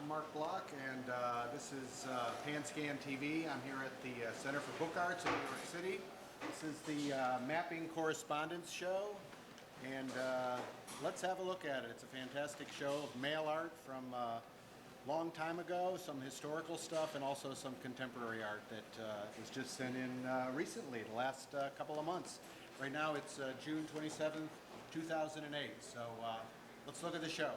Mark Bloch, and this is Panscan TV. I'm here at the Center for Book Arts in New York City. This is the Mapping Correspondence show, and let's have a look at it. It's a fantastic show of mail art from a long time ago, some historical stuff, and also some contemporary art that was just sent in recently, the last couple of months. Right now it's June 27th, 2008, so let's look at the show.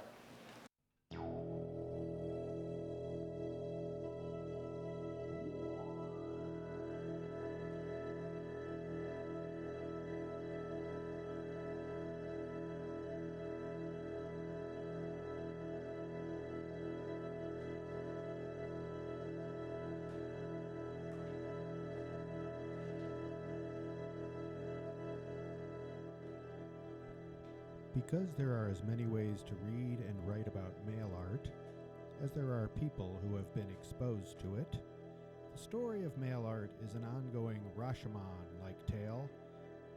Because there are as many ways to read and write about mail art as there are people who have been exposed to it, the story of mail art is an ongoing Rashomon-like tale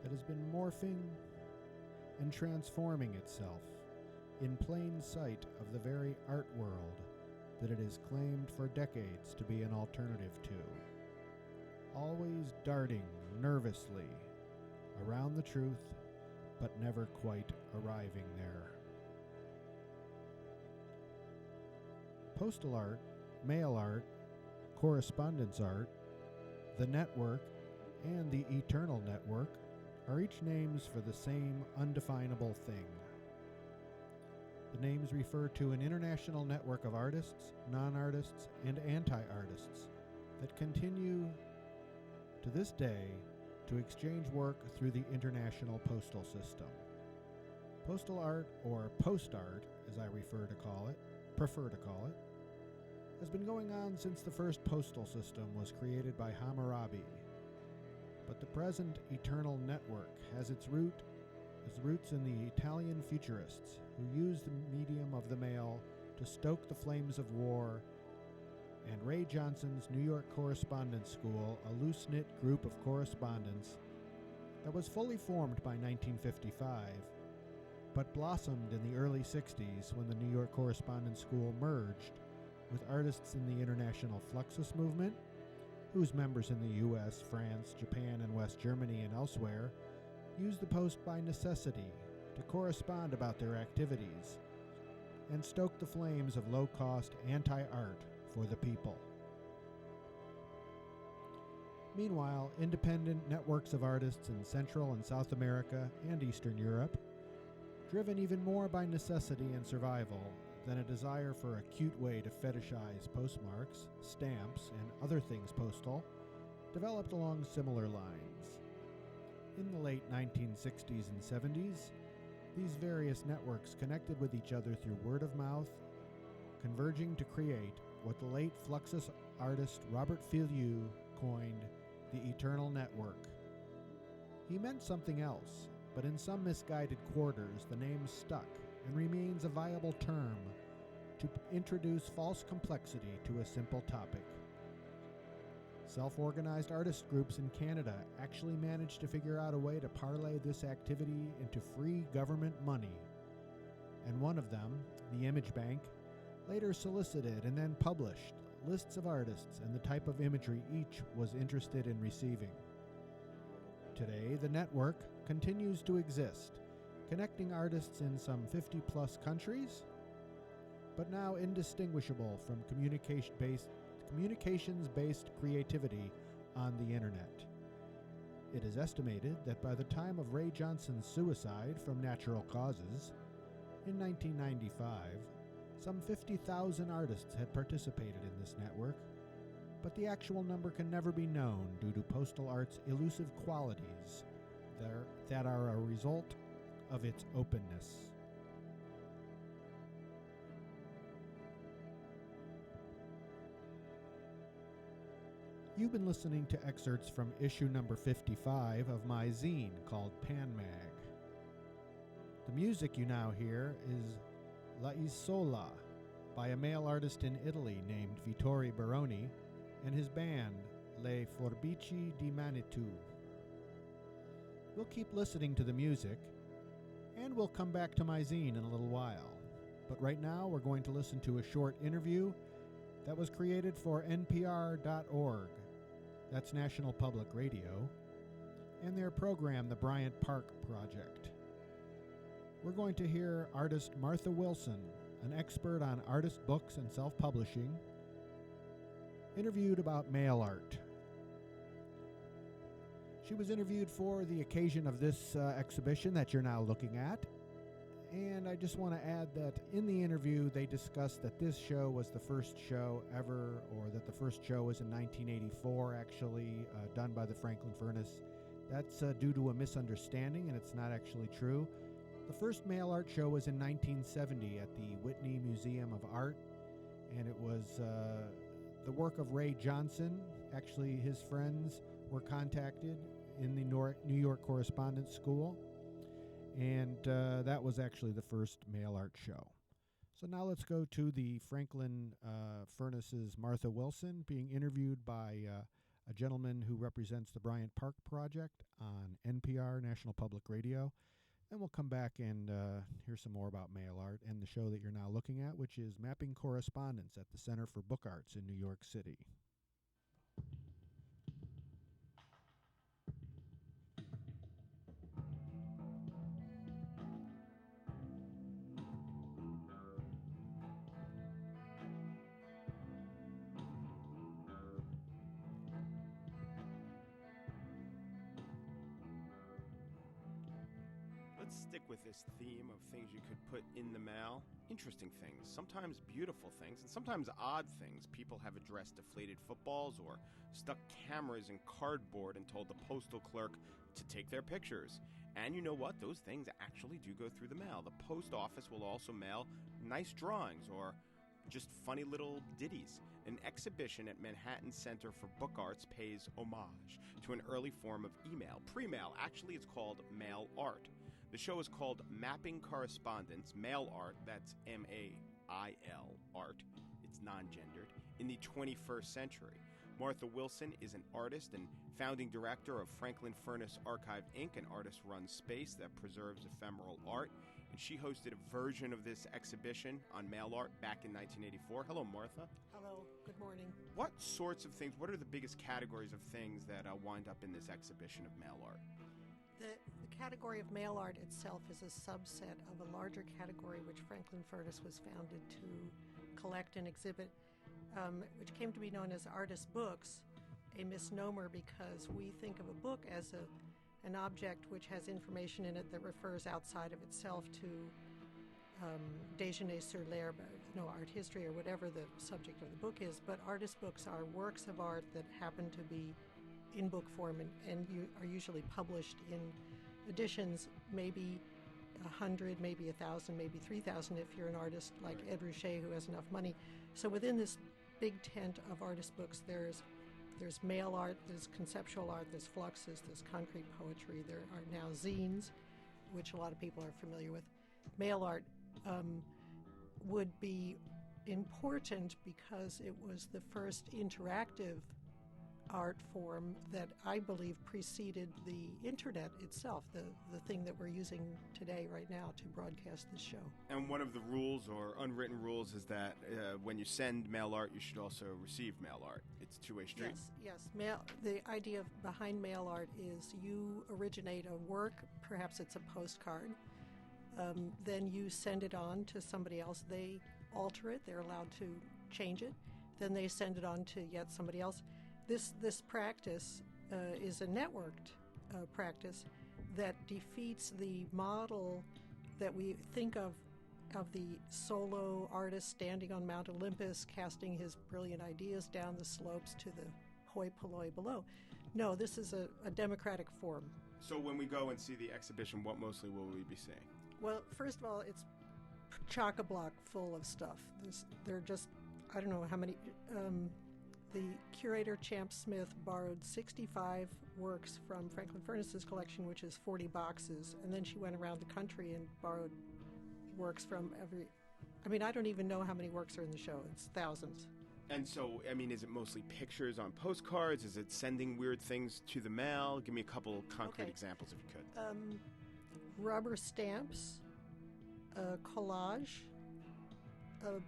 that has been morphing and transforming itself in plain sight of the very art world that it has claimed for decades to be an alternative to, always darting nervously around the truth but never quite arriving there. Postal art, mail art, correspondence art, the network, and the eternal network are each names for the same undefinable thing. The names refer to an international network of artists, non-artists, and anti-artists that continue to this day to exchange work through the international postal system. Postal art, or post art, as I prefer to call it, has been going on since the first postal system was created by Hammurabi. But the present eternal network has its roots in the Italian futurists who used the medium of the mail to stoke the flames of war, and Ray Johnson's New York Correspondence School, a loose-knit group of correspondents that was fully formed by 1955, but blossomed in the early 60s when the New York Correspondence School merged with artists in the international Fluxus movement, whose members in the US, France, Japan, and West Germany and elsewhere used the post by necessity to correspond about their activities and stoke the flames of low-cost anti-art for the people. Meanwhile, independent networks of artists in Central and South America and Eastern Europe, driven even more by necessity and survival than a desire for a cute way to fetishize postmarks, stamps, and other things postal, developed along similar lines. In the late 1960s and 70s, these various networks connected with each other through word of mouth, converging to create what the late Fluxus artist Robert Filliou coined the Eternal Network. He meant something else, but in some misguided quarters the name stuck and remains a viable term to introduce false complexity to a simple topic. Self-organized artist groups in Canada actually managed to figure out a way to parlay this activity into free government money, and one of them, the Image Bank, later solicited and then published lists of artists and the type of imagery each was interested in receiving. Today, the network continues to exist, connecting artists in some 50-plus countries, but now indistinguishable from communications-based creativity on the internet. It is estimated that by the time of Ray Johnson's suicide from natural causes in 1995, some 50,000 artists had participated in this network, but the actual number can never be known due to postal art's elusive qualities that are a result of its openness. You've been listening to excerpts from issue number 55 of my zine called Pan Mag. The music you now hear is La Isola by a male artist in Italy named Vittorio Baroni and his band Le Forbici di Manitou. We'll keep listening to the music, and we'll come back to my zine in a little while. But right now, we're going to listen to a short interview that was created for NPR.org. That's National Public Radio. And their program, the Bryant Park Project. We're going to hear artist Martha Wilson, an expert on artist books and self-publishing, interviewed about mail art. She was interviewed for the occasion of this exhibition that you're now looking at. And I just want to add that in the interview, they discussed that this show was the first show ever, or that the first show was in 1984, actually, done by the Franklin Furnace. That's due to a misunderstanding, and it's not actually true. The first mail art show was in 1970 at the Whitney Museum of Art, and it was the work of Ray Johnson. Actually, his friends were contacted in the New York Correspondence School, and that was actually the first mail art show. So now let's go to the Franklin Furnace's Martha Wilson being interviewed by a gentleman who represents the Bryant Park Project on NPR, National Public Radio. And we'll come back and hear some more about mail art and the show that you're now looking at, which is Mapping Correspondence at the Center for Book Arts in New York City. Let's stick with this theme of things you could put in the mail. Interesting things, sometimes beautiful things, and sometimes odd things. People have addressed deflated footballs or stuck cameras in cardboard and told the postal clerk to take their pictures. And you know what? Those things actually do go through the mail. The post office will also mail nice drawings or just funny little ditties. An exhibition at Manhattan Center for Book Arts pays homage to an early form of email. Pre-mail, actually it's called mail art. The show is called Mapping Correspondence, Mail Art, that's M-A-I-L, art, it's non-gendered, in the 21st century. Martha Wilson is an artist and founding director of Franklin Furnace Archive, Inc., an artist-run space that preserves ephemeral art. And she hosted a version of this exhibition on mail art back in 1984. Hello, Martha. Hello, good morning. What sorts of things, what are the biggest categories of things that wind up in this exhibition of mail art? The category of mail art itself is a subset of a larger category which Franklin Furnace was founded to collect and exhibit, which came to be known as artist books, a misnomer because we think of a book as an object which has information in it that refers outside of itself to déjeuner sur l'herbe, art history or whatever the subject of the book is. But artist books are works of art that happen to be in book form and you are usually published in editions, maybe 100, maybe 1,000, maybe 3,000 if you're an artist like Ed Ruscha who has enough money. So within this big tent of artist books, there's mail art, there's conceptual art, there's fluxes, there's concrete poetry, there are now zines, which a lot of people are familiar with. Mail art would be important because it was the first interactive art form that I believe preceded the internet itself, the thing that we're using today right now to broadcast this show. And one of the rules or unwritten rules is that when you send mail art, you should also receive mail art. It's a two-way street. Yes. The idea behind mail art is you originate a work, perhaps it's a postcard, then you send it on to somebody else. They alter it, they're allowed to change it, then they send it on to yet somebody else. This practice is a networked practice that defeats the model that we think of the solo artist standing on Mount Olympus casting his brilliant ideas down the slopes to the hoi polloi below. No, this is a democratic form. So when we go and see the exhibition, what mostly will we be seeing? Well, first of all, it's chock-a-block full of stuff. There are just, I don't know how many... The curator, Champe Smith, borrowed 65 works from Franklin Furnace's collection, which is 40 boxes, and then she went around the country and borrowed works from every... I don't even know how many works are in the show. It's thousands. And so, is it mostly pictures on postcards? Is it sending weird things to the mail? Give me a couple concrete examples if you could. Rubber stamps, collage, a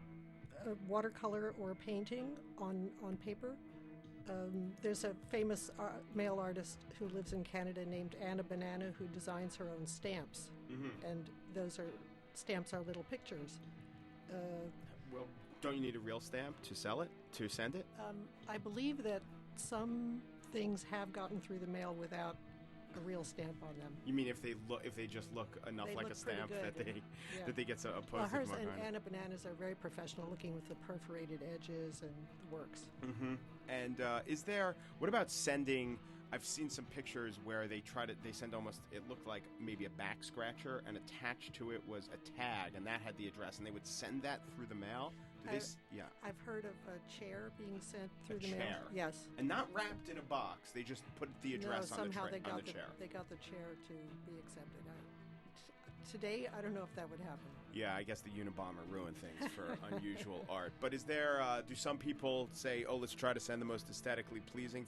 watercolor or a painting on paper. There's a famous male artist who lives in Canada named Anna Banana who designs her own stamps, and those stamps are little pictures. Well, don't you need a real stamp to sell it, to send it? I believe that some things have gotten through the mail without a real stamp on them. You mean if they just look enough They like look a stamp pretty that good. that they get a postage Well, hers mark and on it? Anna Bananas are very professional looking with the perforated edges and the works. And what about sending? I've seen some pictures where they send almost, it looked like maybe a back scratcher, and attached to it was a tag, and that had the address, and they would send that through the mail. I've heard of a chair being sent through the chair. mail. Yes. And not wrapped in a box. They just put the address on the somehow chair. they got the chair to be accepted. Today, I don't know if that would happen. Yeah, I guess the Unabomber ruined things for unusual art. But is there, do some people say, oh, let's try to send the most aesthetically pleasing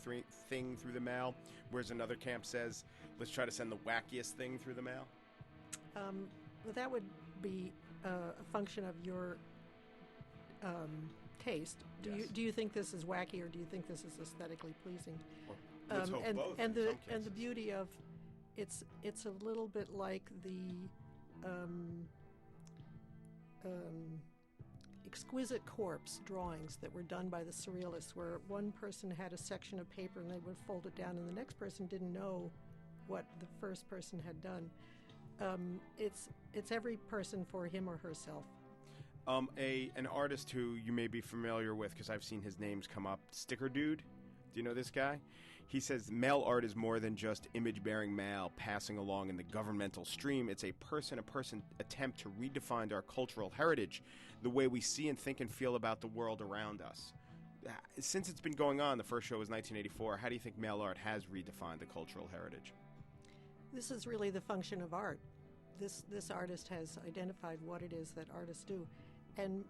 thing through the mail, whereas another camp says, let's try to send the wackiest thing through the mail? Well, that would be a function of your taste. Do you think this is wacky, or do you think this is aesthetically pleasing? Well, let's hope both and in the some and the cases. beauty of it's a little bit like the exquisite corpse drawings that were done by the surrealists, where one person had a section of paper and they would fold it down, and the next person didn't know what the first person had done. It's every person for him or herself. An artist who you may be familiar with, because I've seen his names come up, Sticker Dude. Do you know this guy? He says mail art is more than just image-bearing mail passing along in the governmental stream. It's a person-to-person attempt to redefine our cultural heritage, the way we see and think and feel about the world around us. Since it's been going on, the first show was 1984, how do you think mail art has redefined the cultural heritage? This is really the function of art. This artist has identified what it is that artists do. And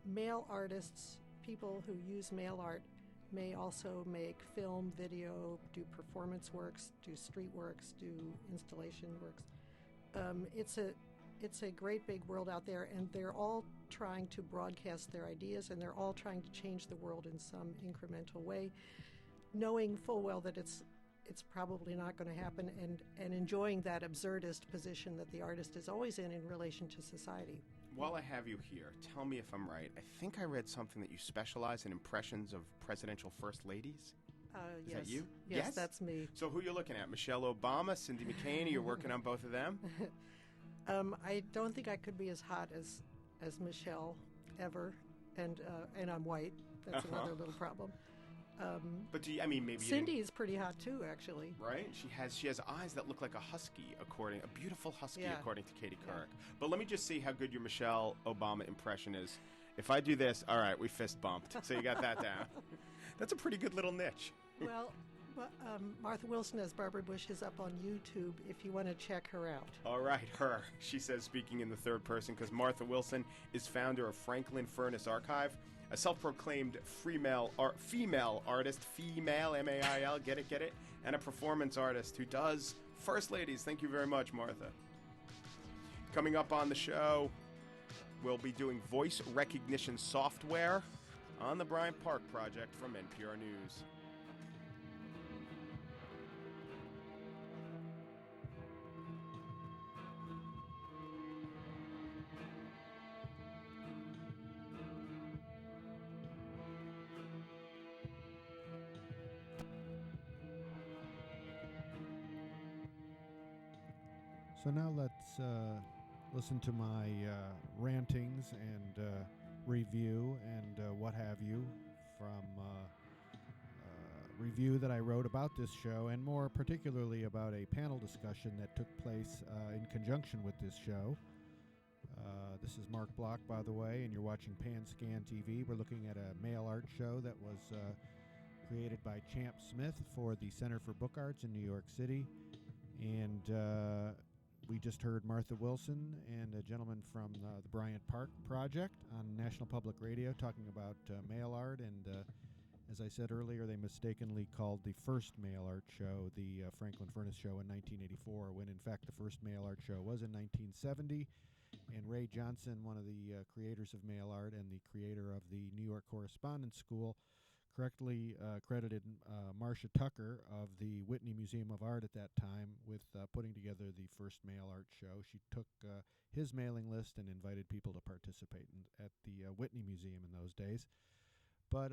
mail artists, people who use mail art, may also make film, video, do performance works, do street works, do installation works. It's a great big world out there, and they're all trying to broadcast their ideas, and they're all trying to change the world in some incremental way, knowing full well that it's probably not going to happen, and enjoying that absurdist position that the artist is always in relation to society. While I have you here, tell me if I'm right. I think I read something that you specialize in impressions of presidential first ladies. Is that you? Yes, that's me. So who are you looking at? Michelle Obama, Cindy McCain? You're working on both of them? I don't think I could be as hot as Michelle ever, and I'm white. That's another little problem. But maybe Cindy's pretty hot too, actually. Right? She has eyes that look like a husky, a beautiful husky, Yeah. according to Katie Couric. But let me just see how good your Michelle Obama impression is. If I do this, all right, we fist bumped. So you got that down. That's a pretty good little niche. Well, Martha Wilson as Barbara Bush is up on YouTube if you want to check her out. All right, her. She says, speaking in the third person, because Martha Wilson is founder of Franklin Furnace Archive, a self-proclaimed female artist, female, M-A-I-L, get it, and a performance artist who does First Ladies. Thank you very much, Martha. Coming up on the show, we'll be doing voice recognition software on the Bryant Park Project from NPR News. So now let's listen to my rantings and review and what have you from review that I wrote about this show, and more particularly about a panel discussion that took place in conjunction with this show. This is Mark Bloch, by the way, and you're watching Panscan TV. We're looking at a mail art show that was created by Champe Smith for the Center for Book Arts in New York City. And we just heard Martha Wilson and a gentleman from the Bryant Park Project on National Public Radio talking about mail art. And as I said earlier, they mistakenly called the first mail art show the Franklin Furnace Show in 1984, when in fact the first mail art show was in 1970. And Ray Johnson, one of the creators of mail art and the creator of the New York Correspondence School, correctly credited Marcia Tucker of the Whitney Museum of Art at that time with putting together the first mail art show. She took his mailing list and invited people to participate at the Whitney Museum in those days. But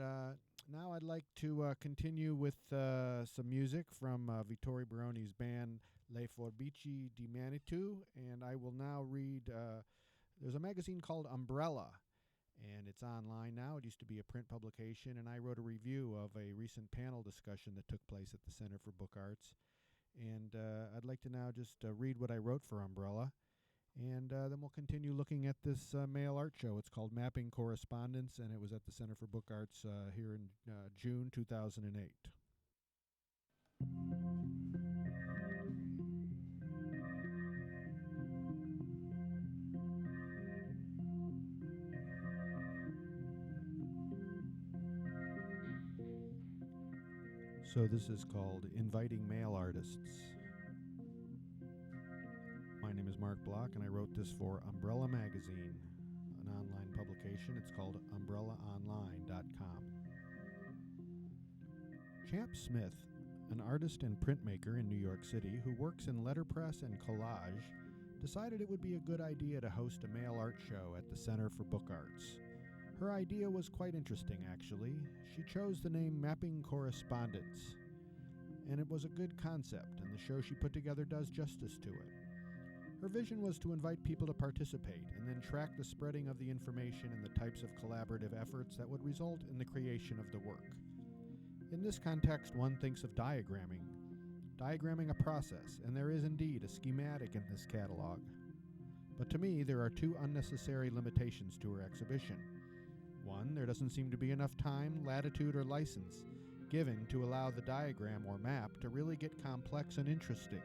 now I'd like to continue with some music from Vittorio Baroni's band Le Forbici di Manitou, and I will now read, there's a magazine called Umbrella, and it's online now. It used to be a print publication, and I wrote a review of a recent panel discussion that took place at the Center for Book Arts. And I'd like to now just read what I wrote for Umbrella, and then we'll continue looking at this mail art show. It's called Mapping Correspondence, and it was at the Center for Book Arts here in June 2008. So this is called Inviting Mail Artists. My name is Mark Bloch, and I wrote this for Umbrella Magazine, an online publication. It's called umbrellaonline.com. Champe Smith, an artist and printmaker in New York City who works in letterpress and collage, decided it would be a good idea to host a mail art show at the Center for Book Arts. Her idea was quite interesting, actually. She chose the name Mapping Correspondence, and it was a good concept, and the show she put together does justice to it. Her vision was to invite people to participate and then track the spreading of the information and the types of collaborative efforts that would result in the creation of the work. In this context, one thinks of diagramming a process, and there is indeed a schematic in this catalog. But to me, there are two unnecessary limitations to her exhibition. One, there doesn't seem to be enough time, latitude, or license given to allow the diagram or map to really get complex and interesting,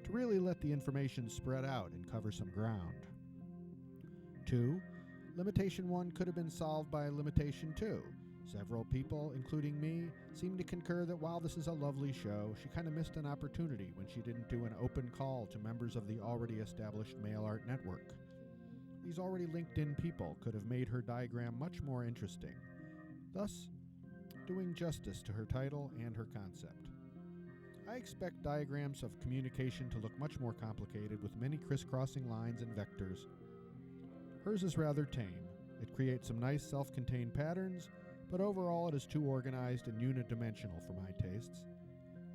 to really let the information spread out and cover some ground. Two, limitation one could have been solved by limitation two. Several people, including me, seem to concur that while this is a lovely show, she kind of missed an opportunity when she didn't do an open call to members of the already established mail art network. These already linked-in people could have made her diagram much more interesting, thus doing justice to her title and her concept. I expect diagrams of communication to look much more complicated with many crisscrossing lines and vectors. Hers is rather tame. It creates some nice self-contained patterns, but overall it is too organized and unidimensional for my tastes.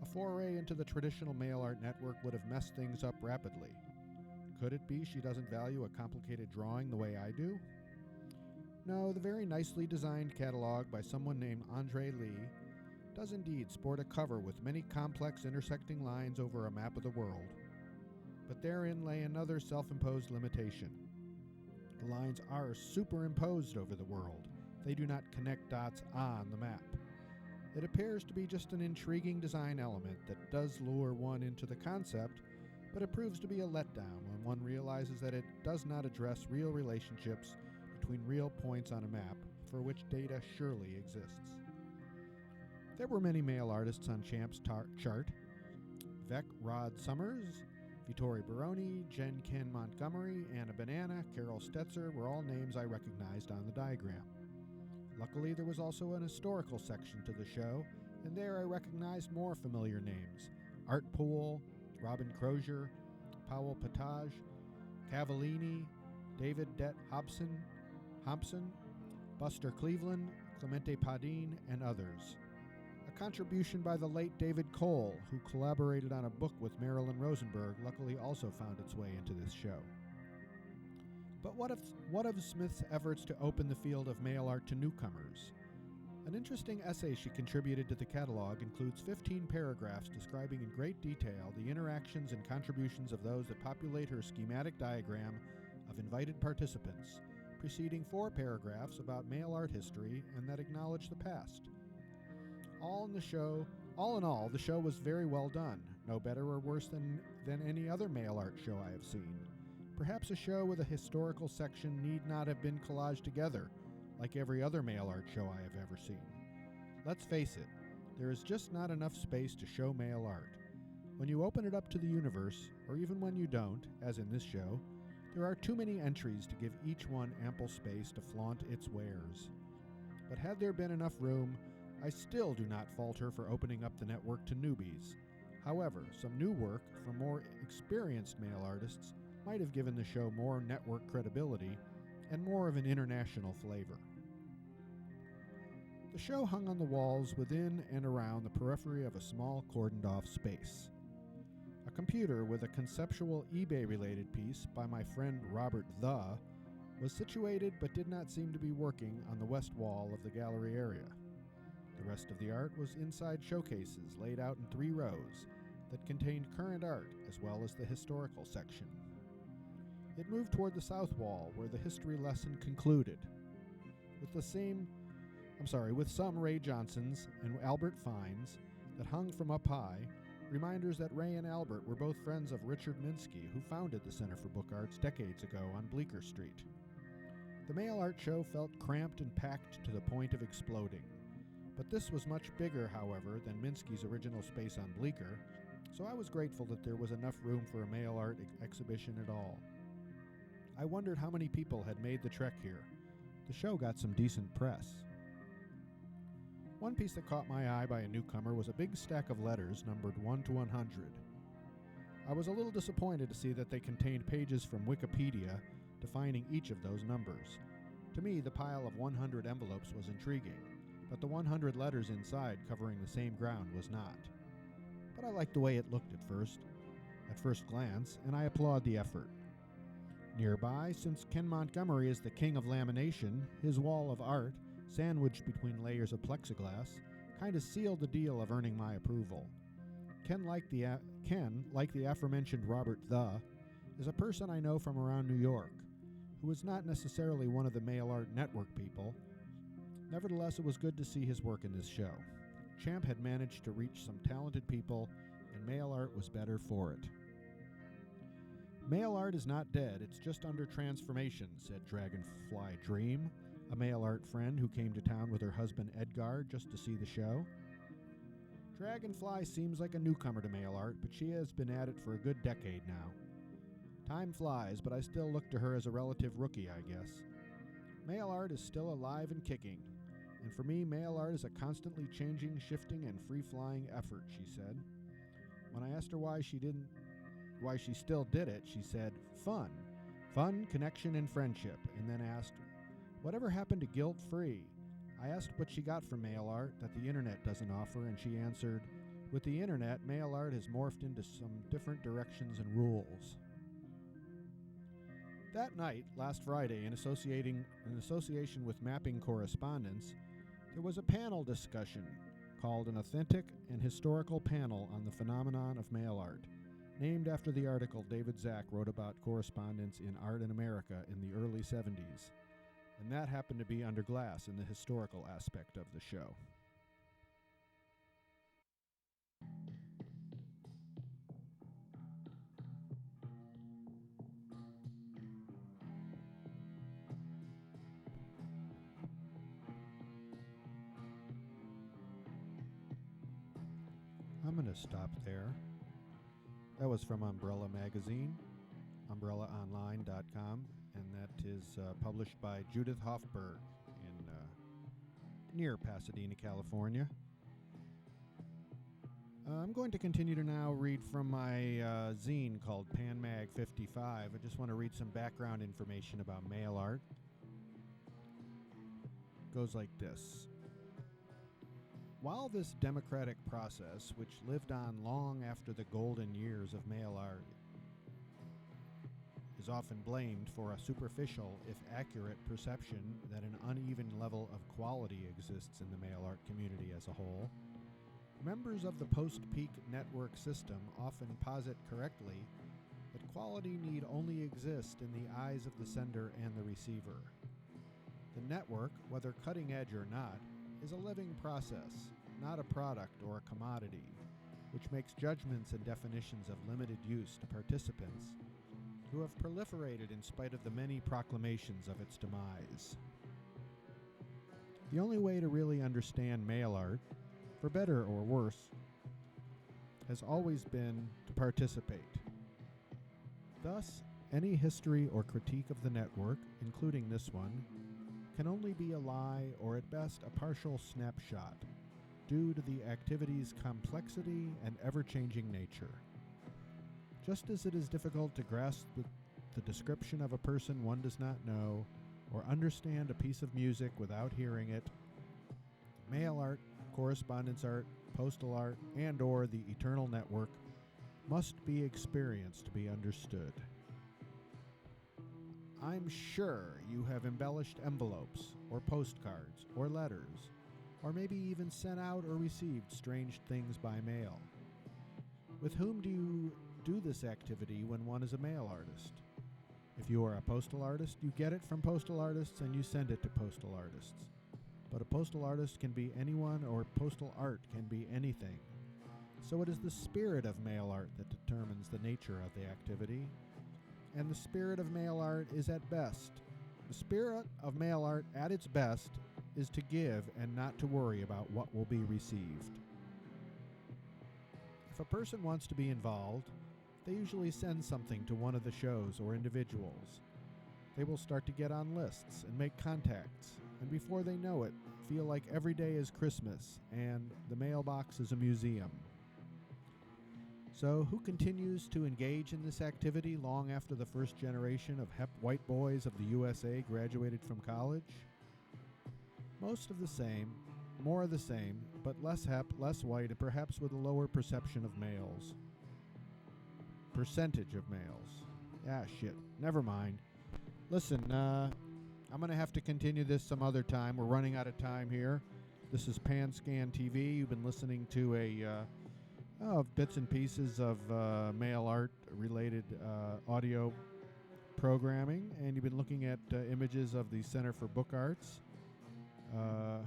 A foray into the traditional mail art network would have messed things up rapidly. Could it be she doesn't value a complicated drawing the way I do? No, the very nicely designed catalog by someone named Andre Lee does indeed sport a cover with many complex intersecting lines over a map of the world. But therein lay another self-imposed limitation. The lines are superimposed over the world. They do not connect dots on the map. It appears to be just an intriguing design element that does lure one into the concept, but it proves to be a letdown when one realizes that it does not address real relationships between real points on a map, for which data surely exists. There were many male artists on Champe's chart. Vec Rod Summers, Vittorio Baroni, Jen Ken Montgomery, Anna Banana, Carol Stetzer were all names I recognized on the diagram. Luckily, there was also an historical section to the show, and there I recognized more familiar names. Art Poole, Robin Crozier, Powell Patage, Cavallini, David Det Hobson, Buster Cleveland, Clemente Padin, and others. A contribution by the late David Cole, who collaborated on a book with Marilyn Rosenberg, luckily also found its way into this show. But what of Smith's efforts to open the field of mail art to newcomers? An interesting essay she contributed to the catalog includes 15 paragraphs describing in great detail the interactions and contributions of those that populate her schematic diagram of invited participants, preceding 4 paragraphs about mail art history and that acknowledge the past. All in all, the show was very well done, no better or worse than any other mail art show I have seen. Perhaps a show with a historical section need not have been collaged together, like every other mail art show I have ever seen. Let's face it, there is just not enough space to show mail art. When you open it up to the universe, or even when you don't, as in this show, there are too many entries to give each one ample space to flaunt its wares. But had there been enough room, I still do not falter for opening up the network to newbies. However, some new work from more experienced male artists might have given the show more network credibility and more of an international flavor. The show hung on the walls within and around the periphery of a small cordoned-off space. A computer with a conceptual eBay-related piece by my friend Robert was situated but did not seem to be working on the west wall of the gallery area. The rest of the art was inside showcases laid out in 3 rows that contained current art as well as the historical section. It moved toward the south wall where the history lesson concluded. With some Ray Johnsons and Albert Fines that hung from up high, reminders that Ray and Albert were both friends of Richard Minsky, who founded the Center for Book Arts decades ago on Bleecker Street. The mail art show felt cramped and packed to the point of exploding. But this was much bigger, however, than Minsky's original space on Bleecker, so I was grateful that there was enough room for a mail art exhibition at all. I wondered how many people had made the trek here. The show got some decent press. One piece that caught my eye by a newcomer was a big stack of letters numbered 1 to 100. I was a little disappointed to see that they contained pages from Wikipedia defining each of those numbers. To me, the pile of 100 envelopes was intriguing, but the 100 letters inside covering the same ground was not. But I liked the way it looked at first glance, and I applaud the effort. Nearby, since Ken Montgomery is the king of lamination, his wall of art, sandwiched between layers of plexiglass, kind of sealed the deal of earning my approval. Ken, like the aforementioned Robert is a person I know from around New York, who is not necessarily one of the mail art network people. Nevertheless, it was good to see his work in this show. Champ had managed to reach some talented people, and mail art was better for it. Mail art is not dead, it's just under transformation, said Dragonfly Dream, a mail art friend who came to town with her husband Edgar just to see the show. Dragonfly seems like a newcomer to mail art, but she has been at it for a good decade now. Time flies, but I still look to her as a relative rookie, I guess. Mail art is still alive and kicking, and for me, mail art is a constantly changing, shifting, and free-flying effort, she said. When I asked her why she still did it, she said, fun, connection, and friendship, and then asked, whatever happened to guilt-free? I asked what she got from mail art that the internet doesn't offer, and she answered, with the internet, mail art has morphed into some different directions and rules. That night, last Friday, in association with Mapping Correspondence, there was a panel discussion called An Authentic and Historical Panel on the Phenomenon of Mail Art, named after the article David Zach wrote about correspondence in art in America in the early 70s. And that happened to be under glass in the historical aspect of the show. I'm going to stop there. That was from Umbrella Magazine, umbrellaonline.com, and that is published by Judith Hofberg in near Pasadena, California. I'm going to continue to now read from my zine called Pan Mag 55. I just want to read some background information about mail art. It goes like this. While this democratic process, which lived on long after the golden years of mail art, is often blamed for a superficial, if accurate, perception that an uneven level of quality exists in the mail art community as a whole, members of the post-peak network system often posit correctly that quality need only exist in the eyes of the sender and the receiver. The network, whether cutting edge or not, is a living process, not a product or a commodity, which makes judgments and definitions of limited use to participants who have proliferated in spite of the many proclamations of its demise. The only way to really understand mail art, for better or worse, has always been to participate. Thus, any history or critique of the network, including this one, can only be a lie or at best a partial snapshot due to the activity's complexity and ever-changing nature. Just as it is difficult to grasp the description of a person one does not know or understand a piece of music without hearing it, mail art, correspondence art, postal art, and or the eternal network must be experienced to be understood. I'm sure you have embellished envelopes, or postcards, or letters, or maybe even sent out or received strange things by mail. With whom do you do this activity when one is a mail artist? If you are a postal artist, you get it from postal artists and you send it to postal artists. But a postal artist can be anyone, or postal art can be anything. So it is the spirit of mail art that determines the nature of the activity. And the spirit of mail art is at best. The spirit of mail art at its best is to give and not to worry about what will be received. If a person wants to be involved, they usually send something to one of the shows or individuals. They will start to get on lists and make contacts, and before they know it, feel like every day is Christmas and the mailbox is a museum. So, who continues to engage in this activity long after the first generation of hep white boys of the USA graduated from college? Most of the same, more of the same, but less hep, less white, and perhaps with a lower perception of males. Percentage of males. Ah, shit. Never mind. Listen, I'm going to have to continue this some other time. We're running out of time here. This is Panscan TV. You've been listening to bits and pieces of mail art related audio programming, and you've been looking at images of the Center for Book Arts.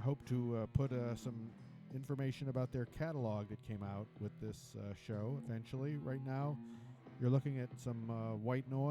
Hope to put some information about their catalog that came out with this show eventually. Right now, you're looking at some white noise.